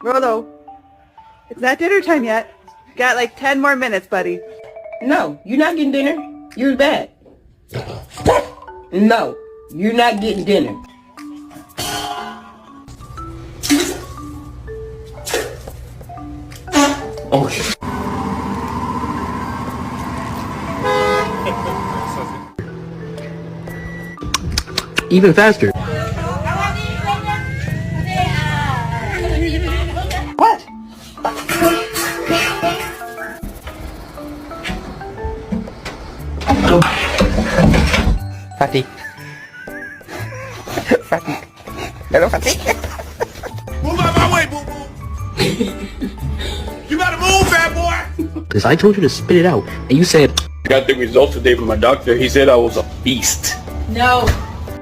Rolo, it's not dinner time yet. Got like 10 more minutes, buddy. No, you're not getting dinner. You're bad. No, you're not getting dinner. Oh shit. Even faster. What? Fatty. Fatty. Hello, Fatty. Move out my way, boo boo. You gotta move, bad boy. Because I told you to spit it out, and you said, I got the results today from my doctor. He said I was a beast. No.